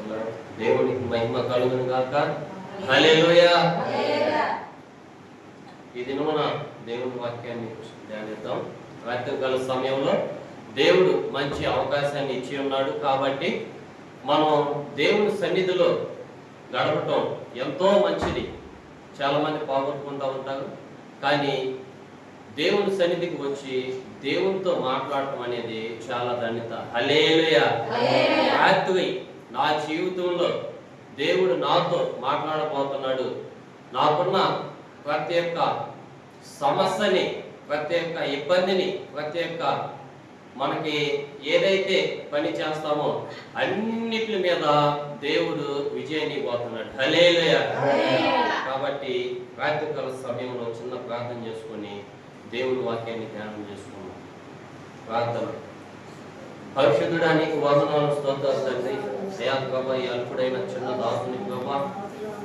చేస్తున్నాడు. దేవునికి మహిమ కలుగును గాక. హల్లెలూయా. ఈ దినమున దేవుని వాక్యాన్ని ధ్యానిద్దాం. రాత్రికాల సమయంలో దేవుడు మంచి అవకాశాన్ని ఇచ్చి ఉన్నాడు కాబట్టి మనం దేవుని సన్నిధిలో గడపటం ఎంతో మంచిది. చాలా మంది పోగొట్టుకుంటూ ఉంటారు, కానీ దేవుని సన్నిధికి వచ్చి దేవునితో మాట్లాడటం అనేది చాలా ధన్యత. హల్లెలూయా. రాత్రి నా జీవితంలో దేవుడు నాతో మాట్లాడబోతున్నాడు. నాకున్న ప్రతి ఒక్క సమస్యని, ప్రతి ఒక్క ఇబ్బందిని, ప్రతి ఒక్క మనకి ఏదైతే పని చేస్తామో అన్నిటి మీద దేవుడు విజయాన్ని ఇవ్వబోతున్నాడు. హల్లెలూయా. కాబట్టి రాత్రికాల సమయంలో చిన్న ప్రార్థన చేసుకొని దేవుని వాక్యాన్ని ధ్యానం చేసుకున్నాం. ప్రార్థన. పరిశుద్ధుడా, నీకు వందనాలు, స్తోత్రాలు తండ్రి. అయా ప్రభా, ఈ అల్పుడైన చిన్న దాసుని ప్రభా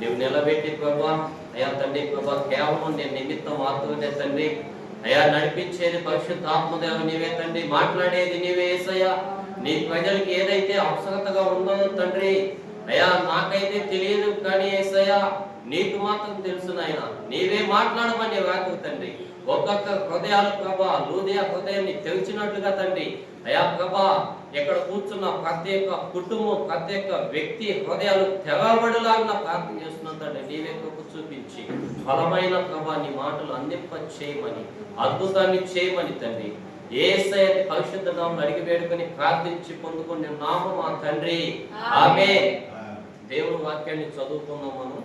నువ్వు నిలబెట్టి ప్రభా, అయా తండ్రి ప్రభా, కేవలం నేను నిమిత్తం మాత్రమే తండ్రి. అయా నడిపించేది పరిశుద్ధాత్మదేవ నీవే తండ్రి, మాట్లాడేది నీవే యేసయ్యా. నీ ప్రజలకి ఏదైతే అవసరతగా ఉందో తండ్రి, అయా నాకైతే తెలియదు, కానీ యేసయ్యా నీకు మాత్రం తెలుసు నాయన. నీవే మాట్లాడమని వాక్యం తండ్రి. ఒక్కొక్క హృదయాలు ప్రభా, లూదియ హృదయాన్ని తెరిచినట్లుగా తండ్రి, అయా ప్రభా ఎక్కడ కూర్చున్న ప్రతి ఒక్క కుటుంబం, ప్రతి ఒక్క వ్యక్తి హృదయాలు తెరవబడేలాగా ప్రార్థన చేస్తున్నాం తండ్రి. నీవే కృప చూపించి బలమైన ప్రభా నీ మాటలు అందింప చేయమని, అద్భుతాన్ని చేయమని తండ్రి యేసయ్య పరిశుద్ధ నామమున అడిగి వేడుకొని ప్రార్థించి పొందుకునే నామము మా తండ్రి. ఆమేన్. దేవుని వాక్యాన్ని చదువుకుందాం. మనం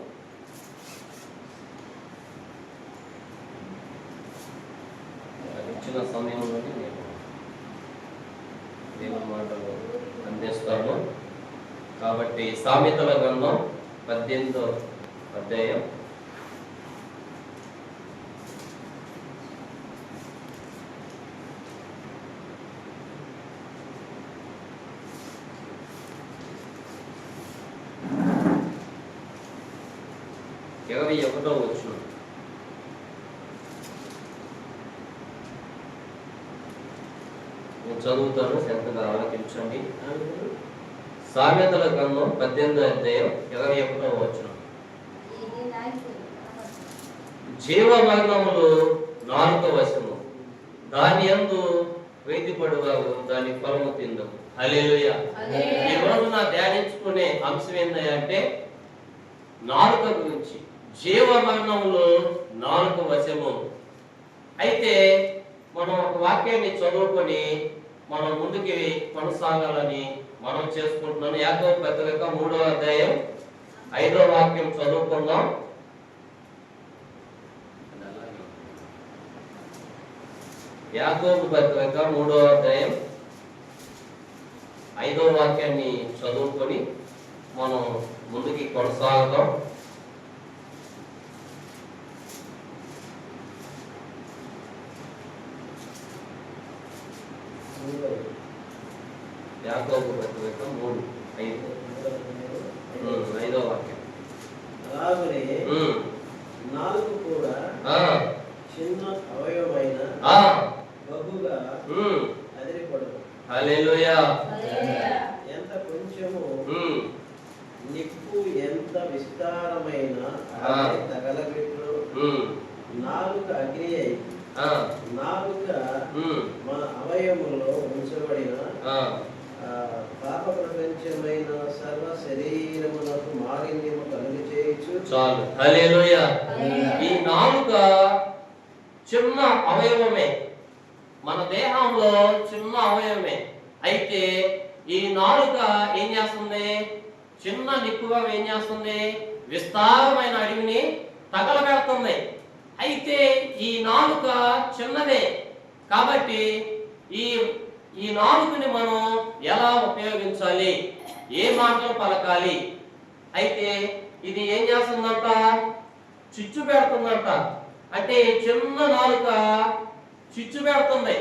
ఇచ్చిన సమయంలోనే నేను దేవుని మాటలు అందిస్తాను. కాబట్టి సామెతల గ్రంథం 18వ అధ్యాయం 21వ వచనం. నేను చదువుతాను, శ్రద్ధగా ఆలకించండి. సామెతల గ్రంథం 18వ అధ్యాయం 21వ వచనం. జీవ మరణములు నాలుక వశము, దాని యందు ప్రీతిపడువారు దాని ఫలము తిందము. హల్లెలూయా. ఈ రోజు నా ధ్యానించుకునే అంశం ఏంటంటే నాలుక గురించి. జీవ మరణంలో నాలుక వశము. అయితే మనం ఒక వాక్యాన్ని చదువుకొని మనం ముందుకి కొనసాగాలని మనం చేసుకుంటున్నాను. యాకోబు పత్రిక 3వ అధ్యాయం 5వ వాక్యం చదువుకుందాం. యాకోబు పత్రిక 3వ అధ్యాయం 5వ వాక్యాన్ని చదువుకొని మనం ముందుకి కొనసాగుదాం. యాకోబు పత్రిక 3:5వ వాక్యం. అలాగనే నాలుగు కూడా చిన్న అవయవమైన బహుగా అదిరిపడదు. హల్లెలూయా. ఎంత కొంచెము నిప్పు ఎంత విస్తారమైన తగలబెట్టు. నాలుక అగ్ని అయి నాలుక మన అవయములో ఉంచబడిన పాప ప్రపంచమైన సర్వ శరీరములకు మాలిన్యము కలుగు చేయొచ్చు. చాలు. హల్లెలూయా. ఈ నాలుక చిన్న అవయవమే, మన దేహంలో చిన్న అవయవమే. అయితే ఈ నాలుక ఏం చేస్తుంది? చిన్న నిప్పుగా ఏం చేస్తుంది? విస్తారమైన అడవిని తగలబెడుతుంది. అయితే ఈ నాలుక చిన్నదే కాబట్టి ఈ నాలుకని మనం ఎలా ఉపయోగించాలి, ఏ మాటలు పలకాలి? అయితే ఇది ఏం చేస్తుందంట? చిచ్చు పెడుతుందంట. అంటే చిన్న నాలుక చిచ్చు పెడుతుంది.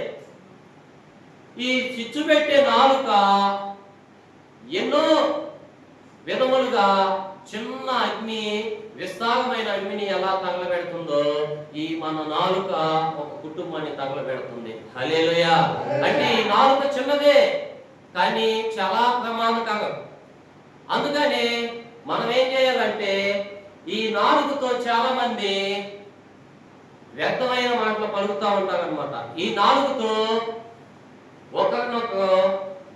ఈ చిచ్చు పెట్టే నాలుక ఎన్నో విధములుగా చిన్న అగ్ని విస్తారమైన అగ్నిని ఎలా తగలబెడుతుందో ఈ మన నాలుక ఒక కుటుంబాన్ని తగలబెడుతుంది. హల్లెలూయా. అంటే ఈ నాలుక చిన్నదే కానీ చాలా ప్రమాదకరం. అందుకని మనం ఏం చేయాలంటే ఈ నాలుగుతో చాలా మంది వ్యర్థమైన మాటలు పలుకుతూ ఉంటారనమాట. ఈ నాలుగుతో ఒకరినొక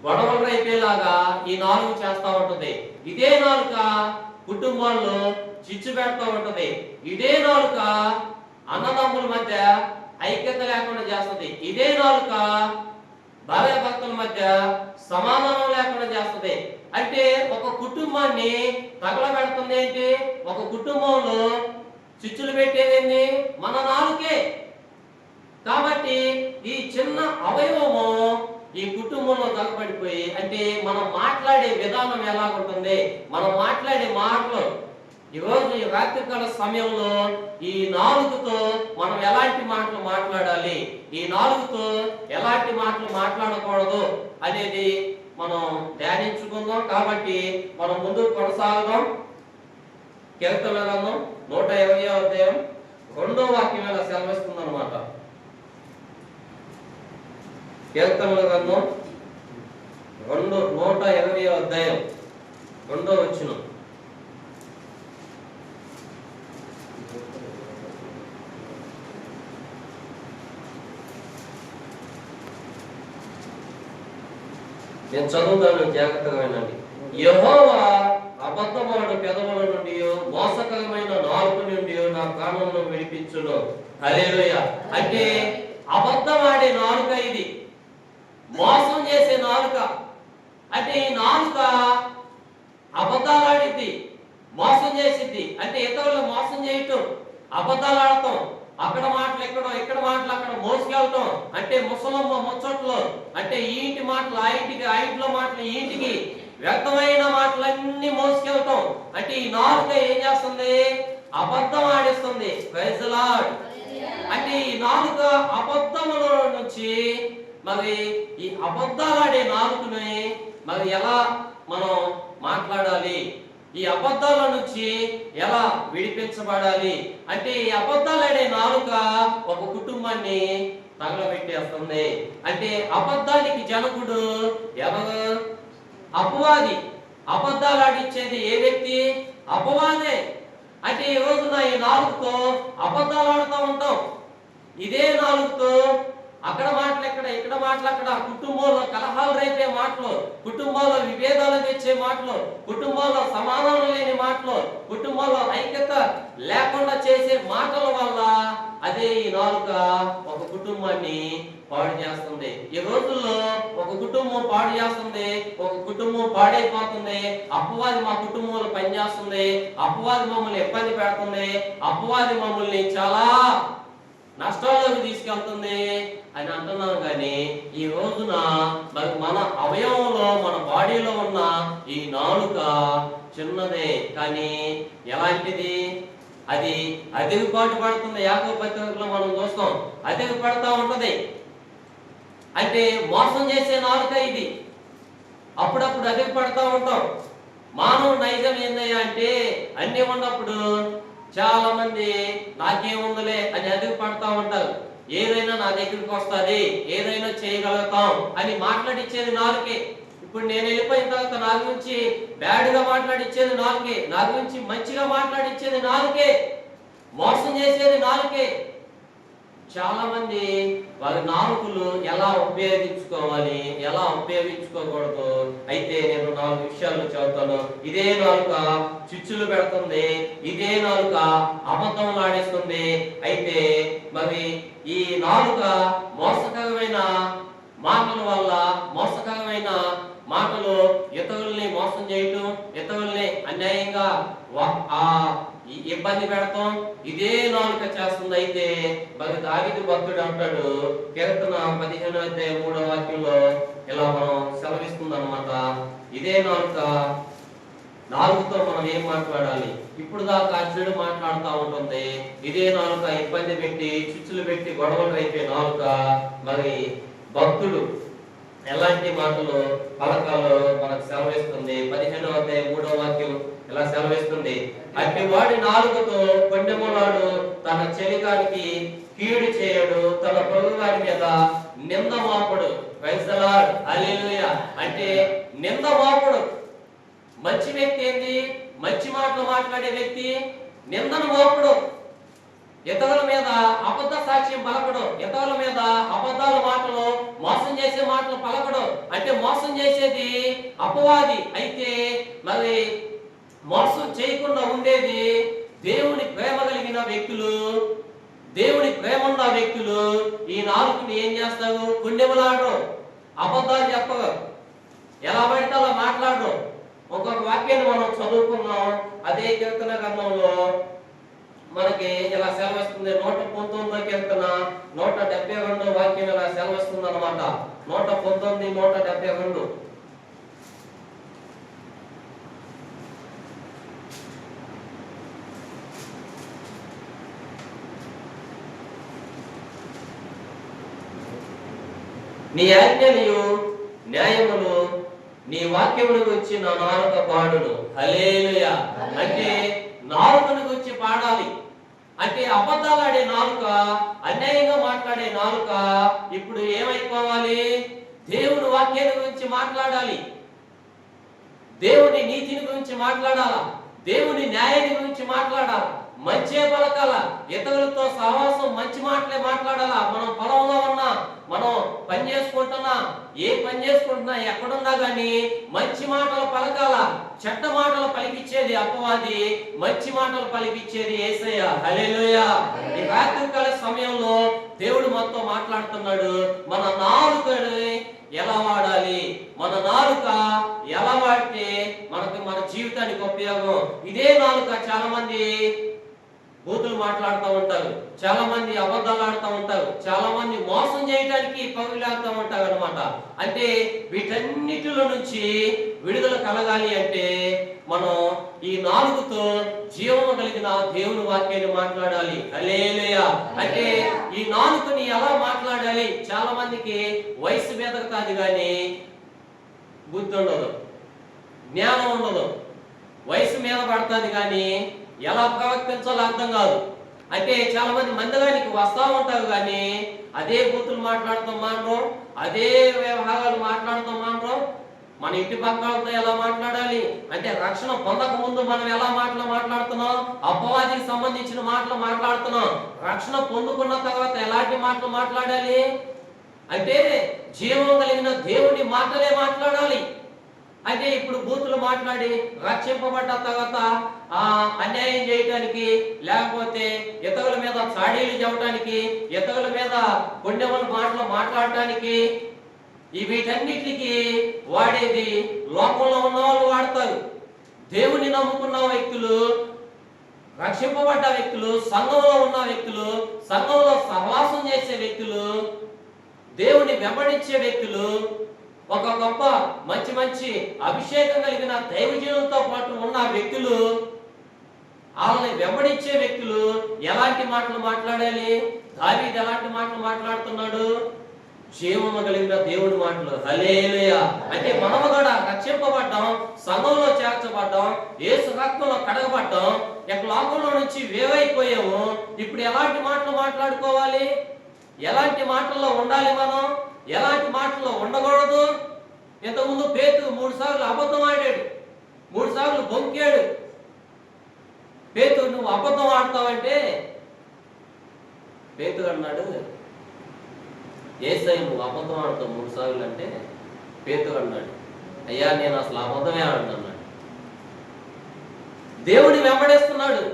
గొడవలు రైపేలాగా ఈ నాలుగు చేస్తూ ఉంటుంది. ఇదే నాలుక కుటుంబాల్లో చిచ్చు పెడతా ఉంటది. ఇదే నాలుక అన్నదమ్ముల మధ్య ఐక్యత లేకుండా చేస్తుంది. ఇదే నాలుక భార్య భర్తల మధ్య సమాధానం లేకుండా చేస్తుంది. అంటే ఒక కుటుంబాన్ని తగలబెడుతుంది ఏంటి? ఒక కుటుంబంలో చిచ్చులు పెట్టేదేంటి? మన నాలుకే. కాబట్టి ఈ చిన్న అవయవము ఈ కుటుంబంలో తగబడిపోయి, అంటే మనం మాట్లాడే విధానం ఎలా ఉంటుంది, మనం మాట్లాడే మాటలు ఈరోజు ఈ రాత్రికాల సమయంలో ఈ నాలుగుతో మనం ఎలాంటి మాటలు మాట్లాడాలి, ఈ నాలుగుతో ఎలాంటి మాటలు మాట్లాడకూడదు అనేది మనం ధ్యానించుకుందాం. కాబట్టి మనం ముందుకు కొనసాగుదాం. కీర్తనల గ్రంథం 120వ అధ్యాయం 2వ వాక్యం ఇలా సెలవిస్తుంది అనమాట. కీర్తనల గ్రంథం 120వ అధ్యాయం 2వ వచనం. నేను చదువుతాను, జాగ్రత్తగా వినండి. యెహోవా అబద్ధమాడు పెదవుల నుండి, మోసకరమైన నాలుక నుండి నా ప్రాణంలో విడిపించును. హల్లెలూయా. అంటే అబద్ధమాడే నాలుక ఇది, మోసం చేసే నాలుక. అంటే ఈ నాలుక అబద్ధాలాడిద్ది, మోసం చేసిద్ది. అంటే ఇతరులను మోసం చేయటం, అబద్ధాలు ఆడటం, అక్కడ మాటలు ఎక్కడో, ఇక్కడ మాటలు అక్కడ మోసుకెళ్ళటం, అంటే ముసలమ్మ ముచ్చట్లు, అంటే ఈ ఇంటి మాటలు ఆ ఇంటికి, ఆ ఇంట్లో మాటలు ఈ ఇంటికి, వ్యర్థమైన మాటలన్నీ మోసుకెళ్ళటం. అంటే ఈ నాలుక ఏం చేస్తుంది? అబద్ధం ఆడిస్తుంది. Praise the lord. అంటే ఈ నాలుక అబద్ధముల నుంచి మరి ఈ అబద్ధాలాడే నాలుకని మరి ఎలా మనం మాట్లాడాలి, ఈ అబద్ధాల నుంచి ఎలా విడిపించబడాలి అంటే ఈ అబద్ధాలాడే నాలుక ఒక కుటుంబాన్ని తగలబెట్టేస్తుంది. అంటే అబద్ధానికి జనకుడు ఎవరు? అపవాది. అబద్ధాలు ఆడిచ్చేది ఏ వ్యక్తి? అపవాదే. అంటే ఈ రోజున ఈ నాలుగుతో అబద్ధాలు ఆడుతూ ఉంటాం. ఇదే నాలుగుతో అక్కడ మాటలు ఎక్కడ, ఇక్కడ మాటలు అక్కడ, కుటుంబంలో కలహాలు రేపే మాటలు, కుటుంబాల్లో విభేదాలు తెచ్చే మాటలు, కుటుంబాల్లో సమాధానం లేని మాటలు, కుటుంబాల్లో ఐక్యత లేకుండా చేసే మాటల వల్ల అదే ఈ నాలుక ఒక కుటుంబాన్ని పాడు చేస్తుంది. ఈ రోజుల్లో ఒక కుటుంబం పాడు చేస్తుంది, ఒక కుటుంబం పాడైపోతుంది. అపవాది మా కుటుంబంలో పనిచేస్తుంది, అపవాది మమ్మల్ని ఇబ్బంది పెడుతుంది, అపవాది మమ్మల్ని చాలా నష్టాల్లోకి తీసుకెళ్తుంది అని అంటున్నాం. కానీ ఈ రోజున మన అవయవంలో, మన బాడీలో ఉన్న ఈ నాలుక చిన్నదే, కానీ ఎలాంటిది? అది అదిరిపాటు పడుతుంది. యాకోబు పత్రికలో మనం చూస్తాం, అదిరి పడతా ఉంటది. అంటే మోసం చేసే నాలుక ఇది. అప్పుడప్పుడు అదిరి పడతా ఉంటాం. మానవ నైజం ఏందయ్యా అంటే అన్ని ఉన్నప్పుడు చాలా మంది నాకేముందలే అని అదిరి పడతా ఉంటారు. ఏదైనా నా దగ్గరికి వస్తుంది, ఏదైనా చేయగలుగుతాం అని మాట్లాడిచ్చేది నాలుకే. ఇప్పుడు నేను వెళ్ళిపోయిన తర్వాత నా గురించి బ్యాడ్ గా మాట్లాడిచ్చేది నాలుకే, నా గురించి మంచిగా మాట్లాడిచ్చేది నాలుకే, మోసం చేసేది నాలుకే. చాలా మంది వారి నాలుకలు ఎలా ఉపయోగించుకోవాలి, ఎలా ఉపయోగించుకోకూడదు. అయితే నేను 4 విషయాలు చెబుతాను. ఇదే నాలుక చిచ్చులు పెడుతుంది, ఇదే నాలుక అబద్ధం ఆడిస్తుంది. అయితే మరి ఈ నాలుక మోసకరమైన మాటల వల్ల, మోసకరమైన మాటలు ఇతరుల్ని మోసం చేయటం, ఇతరుల్ని అన్యాయంగా ఇబ్బంది పెడతాం, ఇదే నాలుక చేస్తుంది. అయితే దావీదు భక్తుడు అంటాడు, కీర్తన 15వ అధ్యాయం 3వ వాక్యంలో ఇలా మనం సెలవిస్తుంది అనమాట. ఇదే నాలుగుతో మనం ఏం మాట్లాడాలి? ఇప్పుడు దాకా చెడు మాట్లాడుతూ ఉంటుంది. ఇదే నాలుక ఇబ్బంది పెట్టి, చిచ్చులు పెట్టి, గొడవలు అయిపోయే నాలుక. మరి భక్తుడు ఎలాంటి మాటలు పలకాలో మనకు సెలవిస్తుంది. 15వ అధ్యాయం 3వ వాక్యం ఇలా సెలవిస్తుంది, అట్టి వాడి నాలుకతో కొండెములాడు, తన చెలికానికి కీడు చేయడు, తన పొరుగువాడి మీద నింద మోపడు. Praise the lord. హల్లెలూయా. అంటే నింద మోపడు. మంచి వ్యక్తి ఏంది? మంచి మాటలు మాట్లాడే వ్యక్తి నిందను మోపడు, ఇతరుల మీద అబద్ధ సాక్ష్యం పలకడు, ఇతరుల మీద అబద్ధాల మాటలు, మోసం చేసే మాటలు పలకడు. అంటే మోసం చేసేది అపవాది, అయితే మరి మోసం చేయకుండా ఉండేది దేవుని ప్రేమ కలిగిన వ్యక్తులు. దేవుని ప్రేమ ఉన్న వ్యక్తులు ఈ నాలుగుని ఏం చేస్తారు? గుండెములాడరు, అబద్ధాలు చెప్పరు, ఎలా పడితే అలా మాట్లాడరు. ఒక్కొక్క వాక్యాన్ని మనం చదువుకున్నాం. అదే కీర్తన గ్రంథంలో మనకి ఇలా సెలవిస్తుంది. 119 కీర్తన 172 వాక్యం ఇలా సెలవిస్తుంది అనమాట. 119, 172. నీ ఆజ్ఞలు న్యాయములు నీ వాక్యమును గురించి నా నాలుక పాడును. హల్లెలూయా. అంటే నాలుకను గురించి పాడాలి. అంటే అబద్ధాలు ఆడే నాలుక, అన్యాయంగా మాట్లాడే నాలుక ఇప్పుడు ఏమైపోవాలి? దేవుని వాక్యాన్ని గురించి మాట్లాడాలి, దేవుని నీతిని గురించి మాట్లాడాలా, దేవుని న్యాయాన్ని గురించి మాట్లాడాలా, మంచే పలకాల, ఇతరులతో సహవాసం మంచి మాటలే మాట్లాడాలా. మనం పొలంలో ఉన్నా, మనం పని చేసుకుంటున్నా, ఏ పని చేసుకుంటున్నా, ఎక్కడున్నా గానీ మంచి మాటలు పలకాల. చెడ్డ మాటలు పలికిచ్చేది అపవాది, మంచి మాటలు పలికిచ్చేది యేసయ్య. హల్లెలూయా. ఈ రాత్రికాల సమయంలో దేవుడు మనతో మాట్లాడుతున్నాడు. మన నాలుకని ఎలా వాడాలి, మన నాలుక ఎలా వాడితే మనకు మన జీవితానికి ఉపయోగం. ఇదే నాలుక చాలా మంది బూతులు మాట్లాడుతూ ఉంటారు, చాలా మంది అబద్ధాలు ఆడుతూ ఉంటారు, చాలా మంది మోసం చేయడానికి పగులాడుతూ ఉంటారు అనమాట. అంటే వీటన్నిటిలో నుంచి విడుదల కలగాలి అంటే మనం ఈ నాలుగుతో జీవము కలిగిన దేవుని వాక్యాన్ని మాట్లాడాలి. హల్లెలూయా. అంటే ఈ నాలుగుని ఎలా మాట్లాడాలి? చాలా మందికి వయసు మీదకు కాదు కానీ బుద్ధి ఉండదు, జ్ఞానం ఉండదు. వయసు మీద పడుతుంది కానీ ఎలా ప్రవర్తించాలో అర్థం కాదు. అంటే చాలా మంది మందిరానికి వస్తా ఉంటారు కానీ అదే బూతులు మాట్లాడుతాం మానరు, అదే వ్యవహారాలు మాట్లాడుతాం మానరు. మన ఇంటి పక్కలతో ఎలా మాట్లాడాలి అంటే రక్షణ పొందక ముందు మనం ఎలా మాట్లాడుతున్నాం, అపవాదికి సంబంధించిన మాటలు మాట్లాడుతున్నాం. రక్షణ పొందుకున్న తర్వాత ఎలాంటి మాటలు మాట్లాడాలి అంటే జీవం కలిగిన దేవుని మాటలే మాట్లాడాలి. అంటే ఇప్పుడు బూతులు మాట్లాడి రక్షింపబడ్డ తర్వాత అన్యాయం చేయడానికి, లేకపోతే ఇతరుల మీద చాడీలు చెప్పడానికి, ఇతరుల మీద కొండెమల మాటలు మాట్లాడటానికి, వీటన్నిటికి వాడేది లోకంలో ఉన్న వాళ్ళు వాడతారు. దేవుని నమ్ముకున్న వ్యక్తులు, రక్షింపబడ్డ వ్యక్తులు, సంఘంలో ఉన్న వ్యక్తులు, సంఘంలో సహవాసం చేసే వ్యక్తులు, దేవుని వెంబడించే వ్యక్తులు, ఒక గొప్ప మంచి మంచి అభిషేకం కలిగిన దైవజనులతో పాటు ఉన్న వ్యక్తులు, వాళ్ళని వెంబడించే వ్యక్తులు ఎలాంటి మాటలు మాట్లాడాలి? దావీదు ఎలాంటి మాటలు మాట్లాడుతున్నాడు? జీవము కలిగిన దేవుని మాటలు. హల్లెలూయా. అంటే మనము కూడా రక్షింపబడ్డాం, సంఘంలో చేర్చబడ్డాం, యేసు రక్తంలో కడగబడ్డాం, ఇక లోకంలో నుంచి వేవైపోయాము. ఇప్పుడు ఎలాంటి మాటలు మాట్లాడుకోవాలి? ఎలాంటి మాటల్లో ఉండాలి మనం? ఎలాంటి మాటల్లో ఉండకూడదు? ఇంతకుముందు పేతురు 3 సార్లు అబద్ధం ఆడాడు, 3 సార్లు బొంకాడు. పేతురు నువ్వు అబద్ధం ఆడతావంటే పేతురు అన్నాడు, యేసయ్య నువ్వు అబద్ధం ఆడతావు 3 సార్లు అంటే పేతురు అన్నాడు, అయ్యా నేను అసలు అబద్ధమే ఆడను అన్నాడు. దేవుని వెంబడేస్తున్నాడు.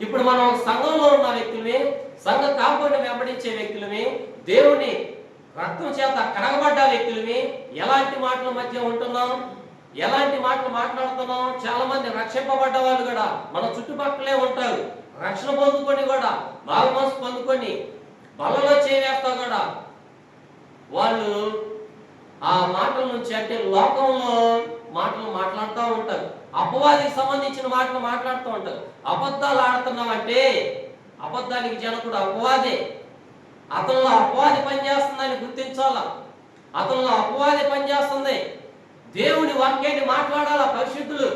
ఇప్పుడు మనం సంఘంలో ఉన్న వ్యక్తులమే, సంఘ కాంపౌండ్ వెంబడించే వ్యక్తులమే, దేవుని రక్తం చేత కడగబడ్డ వ్యక్తులమే, ఎలాంటి మాటల మధ్య ఉంటున్నాం? ఎలాంటి మాటలు మాట్లాడుతున్నాం? చాలా మంది రక్షింపబడ్డ వాళ్ళు కూడా మన చుట్టుపక్కలే ఉంటారు. రక్షణ పొందుకొని కూడా, బాగుమనసు పొందుకొని బలలో చేవేస్తా కూడా వాళ్ళు ఆ మాటల నుంచి, అంటే లోకంలో మాటలు మాట్లాడుతూ ఉంటారు, అపవాదికి సంబంధించిన మాటలు మాట్లాడుతూ ఉంటారు. అబద్ధాలు ఆడుతున్నామంటే అబద్ధానికి జనకుడు అపవాదే. అతనిలో అపవాది పనిచేస్తుందని గుర్తించాలా. అతనిలో అపవాది పనిచేస్తుంది. దేవుని వాక్యాన్ని మాట్లాడాలా పరిశుద్ధులు.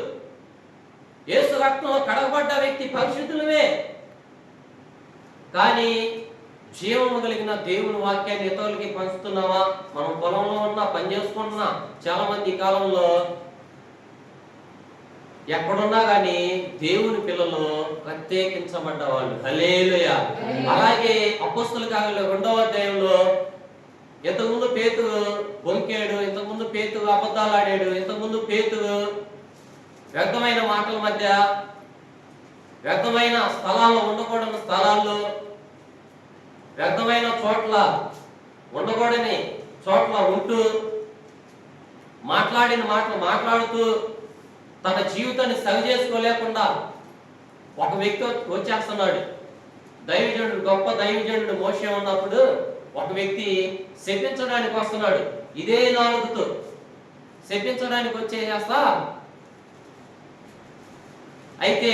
యేసు రక్తంలో కడగబడ్డ వ్యక్తి పరిశుద్ధులమే. కానీ జీవము కలిగిన దేవుని వాక్యాన్ని ఇతరులకి పంచుతున్నావా? మనం పొలంలో ఉన్నా, పని చేసుకుంటున్నా, చాలా మంది ఈ కాలంలో ఎక్కడున్నా కానీ దేవుని పిల్లలు ప్రత్యేకించబడ్డ వాళ్ళు. హల్లెలూయా. అలాగే అపోస్తలుల కార్యాలు 2వ అధ్యాయంలో ఇంతకుముందు పేతురు బొంకాడు, ఇంతకుముందు పేతురు అబద్ధాలు ఆడాడు, ఇంతకుముందు పేతురు వ్యర్థమైన మాటల మధ్య, వ్యర్థమైన స్థలాల్లో ఉండకూడని స్థలాల్లో, వ్యర్థమైన చోట్ల ఉండకూడని చోట్ల ఉంటూ మాట్లాడిన మాటలు మాట్లాడుతూ తన జీవితాన్ని సరి చేసుకోలేకుండా ఒక వ్యక్తి వచ్చేస్తున్నాడు. దైవజనుడు, గొప్ప దైవజనుడు మోషే ఉన్నప్పుడు ఒక వ్యక్తి శపించడానికి వస్తున్నాడు. ఇదే నాలుగుతో శపించడానికి వచ్చేస్తా, అయితే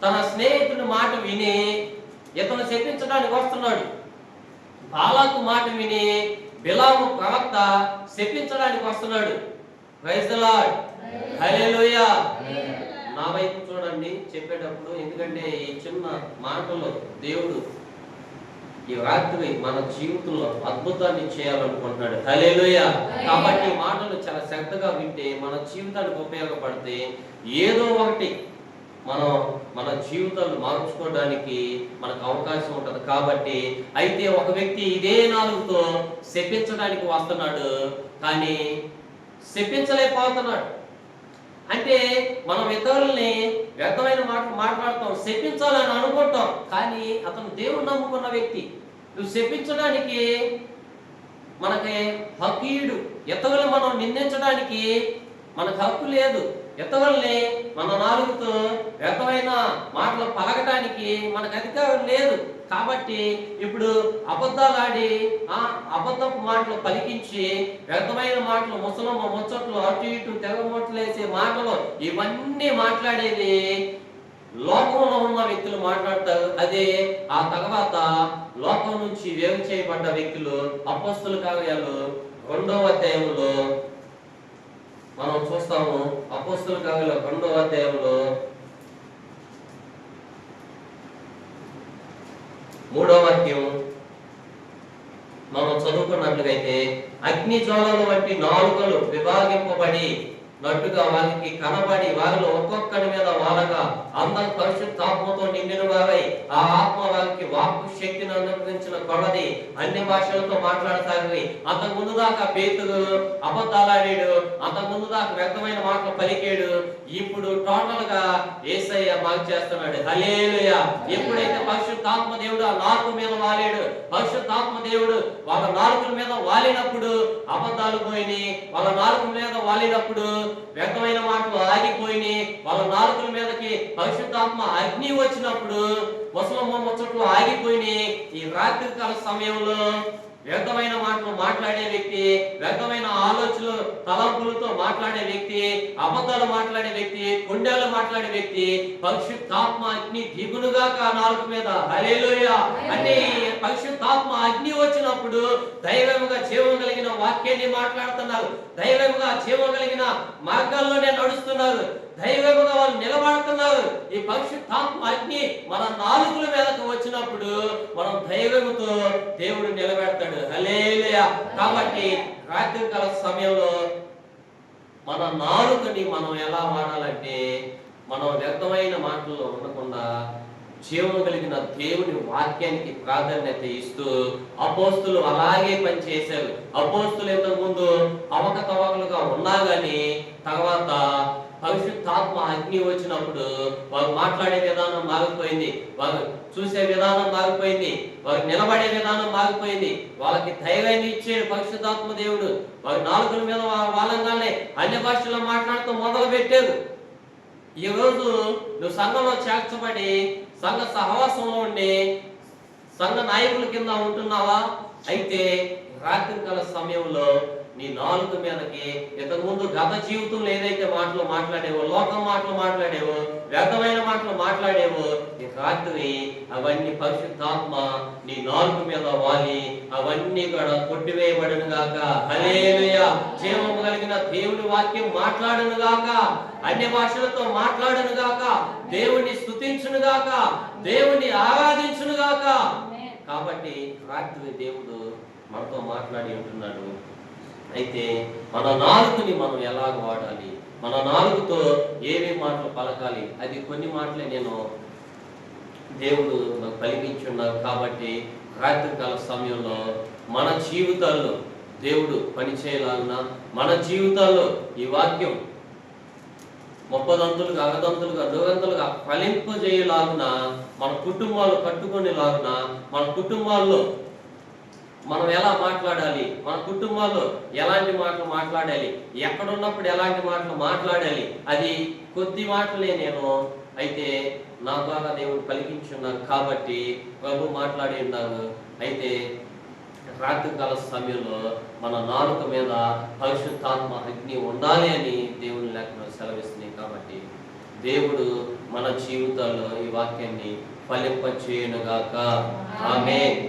తన స్నేహితుడి మాట విని ఇతను శపించడానికి వస్తున్నాడు. బాలాకు మాట విని బిలాము ప్రవక్త శపించడానికి వస్తున్నాడు. Praise the lord. హల్లెలూయా. నా వైపు చూడండి చెప్పేటప్పుడు, ఎందుకంటే ఈ చిన్న మాటలో దేవుడు ఈ రాత్రి మన జీవితంలో అద్భుతాన్ని చేయాలనుకుంటున్నాడు. హల్లెలూయా. కాబట్టి ఈ మాటలు చాలా శ్రద్ధగా వింటే మన జీవితానికి ఉపయోగపడితే ఏదో ఒకటి మనం మన జీవితాలు మార్చుకోవడానికి మనకు అవకాశం ఉంటుంది. కాబట్టి అయితే ఒక వ్యక్తి ఇదే నాలుగుతో శపించడానికి వస్తున్నాడు, కానీ శపించలేకపోతున్నాడు. అంటే మనం ఇతరుల్ని వ్యర్థమైన మాటలు మాట్లాడతాం, శపించాలని అనుకుంటాం, కానీ అతను దేవుడు నమ్ముకున్న వ్యక్తి. నువ్వు శపించడానికి మనకి హక్కుడు. ఇతరులు మనం నిందించడానికి మనకు హక్కు లేదు. ఇతరుల్ని మన నాలుగుతో వ్యర్థమైన మాటలు పలకడానికి మనకు అధికారం లేదు. కాబట్టి ఇప్పుడు అబద్ధాలు ఆడి అబద్ధపు మాటలు పలికించి వ్యర్థమైన మాటలు, ముసలమ్మ ముచ్చట్లు, అటు ఇటు తెగమొట్లు వేసే మాటలు, ఇవన్నీ మాట్లాడేది లోకంలో ఉన్న వ్యక్తులు మాట్లాడతారు. అదే ఆ తర్వాత లోకం నుంచి వేరు చేయబడ్డ వ్యక్తులు అపోస్తలుల కార్యాలు 2వ అధ్యాయంలో మనం చూస్తాము. అపోస్తలుల కార్యాలు 2వ అధ్యాయంలో 3వ వాక్యం మనం చదువుకున్నట్లుగైతే, అగ్ని జ్వాలల వంటి నాలుకలు విభాగింపబడి నట్టుగా వారికి కనబడి వారిలో ఒక్కొక్కడి మీద వారగా అందరూ పరిశుద్ధాత్మతో నిండిన వారై ఆ ఆత్మ వారికి వాక్కు శక్తిని అనుగ్రహించిన కొలది అన్ని భాషలతో మాట్లాడసాగి, అంతకు ముందు దాకా పేతురు అబద్ధాలాడాడు, అంతకు ముందు దాకా వ్యర్థమైన మాటలు పలికాడు, ఇప్పుడు టోటల్ గా యేసయ్య బాగు చేస్తున్నాడు. హల్లెలూయా. ఎప్పుడైతే పరిశుద్ధాత్మ దేవుడు ఆ నాలుక మీద వాలాడు, పరిశుద్ధాత్మ దేవుడు వాళ్ళ నాలుకల మీద వాలినప్పుడు అబద్ధాలు పోయినాయి, వాళ్ళ నాలుకల మీద వాలినప్పుడు వ్యర్థమైన మాటలు ఆగిపోయినాయి, వాళ్ళ నాలుకల మీదకి పరిశుద్ధాత్మ అగ్ని వచ్చినప్పుడు ముసలమ్మ ముచ్చట్లు ఆగిపోయినాయి. ఈ రాత్రి కాల సమయంలో వ్యర్థమైన మాటలు మాట్లాడే వ్యక్తి, వ్యర్థమైన ఆలోచనలు తలంపులతో మాట్లాడే వ్యక్తి, అబద్ధాలు మాట్లాడే వ్యక్తి, కొండలు మాట్లాడే వ్యక్తి, పరిశుద్ధాత్మ అగ్ని దిగునుగాక నాలుక మీద. హల్లెలూయా. అంటే పరిశుద్ధాత్మ అగ్ని వచ్చినప్పుడు దైవముగా జీవం కలిగిన వాక్యాన్ని మాట్లాడుతున్నారు, దైవముగా జీవం కలిగిన మార్గాల్లోనే నడుస్తున్నారు, దైవముగా వాళ్ళు నిలబడుతున్నారు. ఈ పరిశుద్ధాత్మ అగ్ని మన నాలుకల మీదకు వచ్చినప్పుడు మనం దైవముతో దేవుడు నిలబెడతాడు. హల్లెలూయా. కాబట్టి రాత్రికాల సమయంలో మన నాలుకని మనం ఎలా వాడాలంటే, మనం వ్యర్థమైన మాటల్లో ఉండకుండా జీవము కలిగిన దేవుని వాక్యానికి ప్రాధాన్యత ఇస్తూ అపోస్తులు అలాగే పనిచేశారు. అపోస్తులు ఇంతకు ముందు అవకతవకలుగా ఉన్నా గాని తర్వాత పరిశుద్ధాత్మ అగ్ని వచ్చినప్పుడు వారు మాట్లాడే విధానం మారిపోయింది, వారు చూసే విధానం మారిపోయింది, వారు నిలబడే విధానం మారిపోయింది. వాళ్ళకి ధైర్యాన్ని ఇచ్చాడు పరిశుద్ధాత్మ దేవుడు. వారి నాలుకల మీద వాళ్ళంగానే అన్య భాషలో మాట్లాడుతూ మొదలు పెట్టారు. ఈ రోజు నువ్వు సంఘంలో చేర్చబడి సంఘ సహవాసంలో ఉండి సంఘ నాయకుల కింద ఉంటున్నావా? అయితే రాత్రికాల సమయంలో నీ నాలుక మీదకి ఇంతకు ముందు గత జీవితంలో ఏదైతే మాటలు మాట్లాడేవో, లోకం మాటలు మాట్లాడేవో, వ్యర్థమైన మాటలు మాట్లాడేవో, ఈ రాత్రి అవన్నీ పరిశుద్ధాత్మ నీ నాలుక మీద వాలి అవన్నీ కూడా కొట్టివేయబడును గాక. హల్లెలూయా. జీవము కలిగిన దేవుని వాక్యం మాట్లాడును గాక, అన్య భాషలతో మాట్లాడును గాక, దేవుణ్ణి స్తుతించును గాక, దేవుణ్ణి ఆరాధించును గాక. కాబట్టి రాత్రి దేవుడు మనతో మాట్లాడి ఉంటున్నాడు. అయితే మన నాలుకని మనం ఎలాగ వాడాలి? మన నాలుగుతో ఏమేమి మాటలు పలకాలి, అది కొన్ని మాటలే నేను దేవుడు నాకు పలికించున్నారు. కాబట్టి రాత్రికాల సమయంలో మన జీవితాల్లో దేవుడు పనిచేయాలన్న, మన జీవితాల్లో ఈ వాక్యం 30 దంతులుగా 60 దంతులుగా 100 దంతులుగా ఫలింపజేయలాగున, మన కుటుంబాలు కట్టుకునేలాగున, మన కుటుంబాల్లో మనం ఎలా మాట్లాడాలి, మన కుటుంబాల్లో ఎలాంటి మాటలు మాట్లాడాలి, ఎక్కడున్నప్పుడు ఎలాంటి మాటలు మాట్లాడాలి, అది కొద్ది మాటలే నేను అయితే నా ద్వారా దేవుడు పలికించున్నారు. కాబట్టి ప్రభు మాట్లాడి ఉన్నారు. అయితే రాత్రికాల సమయంలో మన నాలుక మీద పరిశుద్ధాత్మ అగ్ని ఉండాలి అని దేవుని లేఖనాలు సెలవిస్తున్నాయి. కాబట్టి దేవుడు మన జీవితాల్లో ఈ వాక్యాన్ని ఫలింపచేయునుగాక. ఆమేన్.